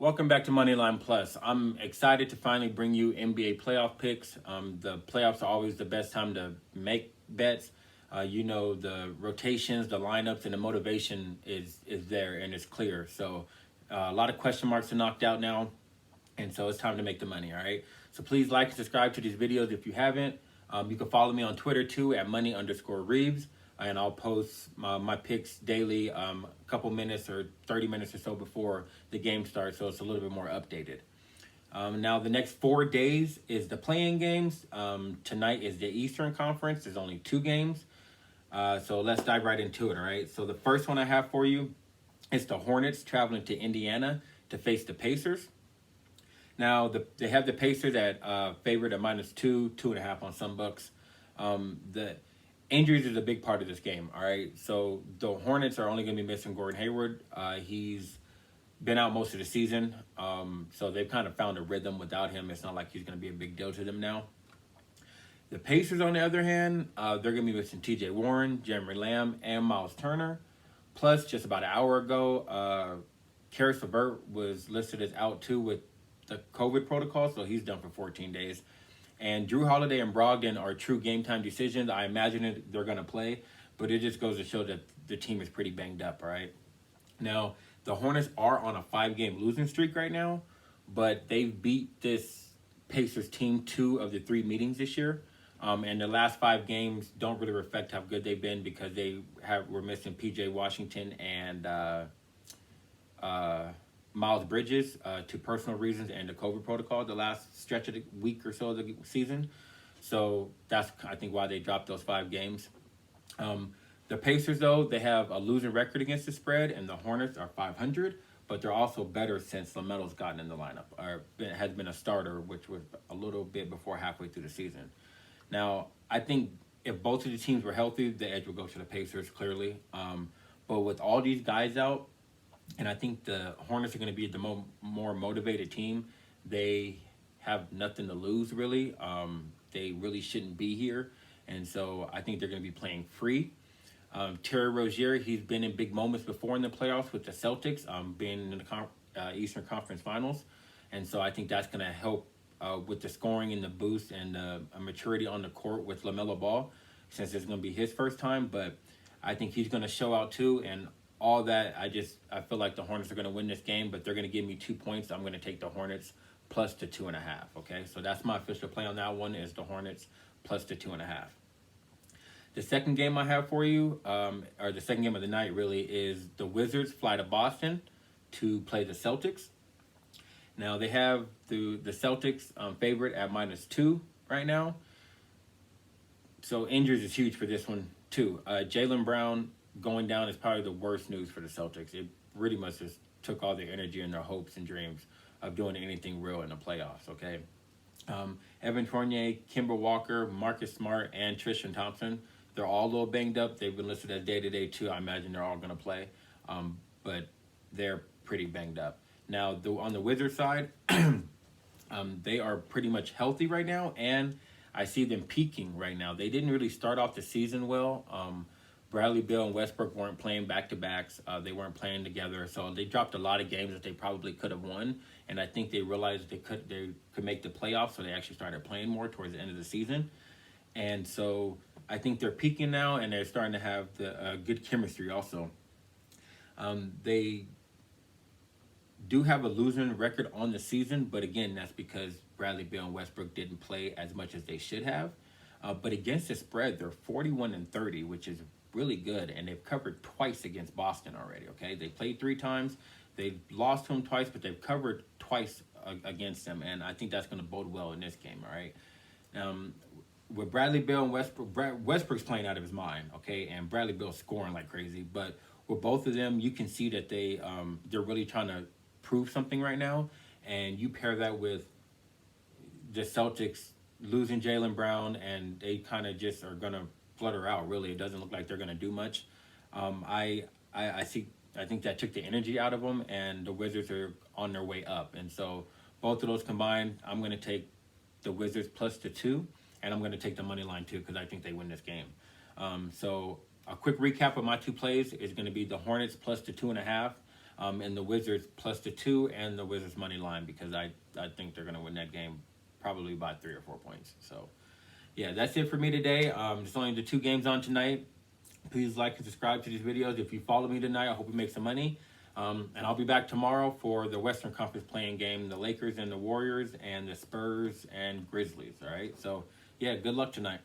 Welcome back to Moneyline Plus. I'm excited to finally bring you NBA playoff picks. The playoffs are always the best time to make bets. The rotations, the lineups, and the motivation is there and it's clear. So a lot of question marks are knocked out now, and so it's time to make the money. All right. So please like and subscribe to these videos if you haven't. You can follow me on Twitter too at money_Reeves. And I'll post my picks daily, a couple minutes or 30 minutes or so before the game starts, so it's a little bit more updated. Now, the next 4 days is the play-in games. Tonight is the Eastern Conference. There's only 2 games. So let's dive right into it, all right? So the first one I have for you is the Hornets traveling to Indiana to face the Pacers. Now, they have the Pacers at favored at -2, 2.5 on some books. The injuries is a big part of this game, all right? So the Hornets are only going to be missing Gordon Hayward. He's been out most of the season, so they've kind of found a rhythm without him. It's not like he's going to be a big deal to them now. The Pacers, on the other hand, they're going to be missing T.J. Warren, Jeremy Lamb, and Miles Turner. Plus, just about an hour ago, Karis LeVert was listed as out too with the COVID protocol, so he's done for 14 days. And Drew Holiday and Brogdon are true game-time decisions. I imagine they're going to play, but it just goes to show that the team is pretty banged up, all right? Now, the Hornets are on a 5-game losing streak right now, but they've beat this Pacers team 2 of the 3 meetings this year. And the last 5 games don't really reflect how good they've been because were missing P.J. Washington and Miles Bridges to personal reasons and the COVID protocol the last stretch of the week or so of the season. So that's, I think, why they dropped those 5 games. The Pacers, though, they have a losing record against the spread, and the Hornets are 500, but they're also better since LaMelo's gotten in the lineup, or has been a starter, which was a little bit before halfway through the season. Now, I think if both of the teams were healthy, the edge would go to the Pacers, clearly. But with all these guys out, and I think the Hornets are going to be the more motivated team. They have nothing to lose, really. They really shouldn't be here. And so I think they're going to be playing free. Terry Rozier, he's been in big moments before in the playoffs with the Celtics, being in the Eastern Conference Finals. And so I think that's going to help with the scoring and the boost and the maturity on the court with LaMelo Ball, since it's going to be his first time. But I think he's going to show out too. And all that, I feel like the Hornets are going to win this game, but they're going to give me 2 points. I'm going to take the Hornets plus the 2.5, okay? So that's my official play on that one, is the Hornets plus the 2.5. The second game I have for you, or the second game of the night really, is the Wizards fly to Boston to play the Celtics. Now, they have the Celtics favorite at -2 right now. So injuries is huge for this one too. Jaylen Brown going down is probably the worst news for the Celtics. It really much just took all their energy and their hopes and dreams of doing anything real in the playoffs, okay? Evan Fournier, Kemba Walker, Marcus Smart, and Tristan Thompson, they're all a little banged up. They've been listed as day-to-day too. I imagine they're all going to play, but they're pretty banged up. Now, on the Wizards side, they are pretty much healthy right now, and I see them peaking right now. They didn't really start off the season well. Bradley Beal and Westbrook weren't playing back-to-backs. They weren't playing together, so they dropped a lot of games that they probably could have won. And I think they realized they could make the playoffs, so they actually started playing more towards the end of the season. And so I think they're peaking now, and they're starting to have the good chemistry also. They do have a losing record on the season, but again, that's because Bradley Beal and Westbrook didn't play as much as they should have. But against the spread, they're 41-30, which is really good, and they've covered twice against Boston already, okay? They played 3 times. They've lost to them twice, but they've covered twice against them, and I think that's going to bode well in this game, all right? With Bradley Beal and Westbrook's playing out of his mind, okay? And Bradley Beal's scoring like crazy, but with both of them, you can see that they're really trying to prove something right now, and you pair that with the Celtics losing Jaylen Brown, and they kind of just are going to flutter out, really. It doesn't look like they're going to do much. I think that took the energy out of them, and the Wizards are on their way up. And so both of those combined, I'm going to take the Wizards plus the 2, and I'm going to take the money line too because I think they win this game. So a quick recap of my 2 plays is going to be the Hornets plus the 2.5. and the Wizards plus the 2 and the Wizards money line, because I think they're going to win that game probably by 3 or 4 points. So, yeah, that's it for me today. There's only the 2 games on tonight. Please like and subscribe to these videos. If you follow me tonight, I hope you make some money. And I'll be back tomorrow for the Western Conference playing game, the Lakers and the Warriors, and the Spurs and Grizzlies. All right. So, yeah, good luck tonight.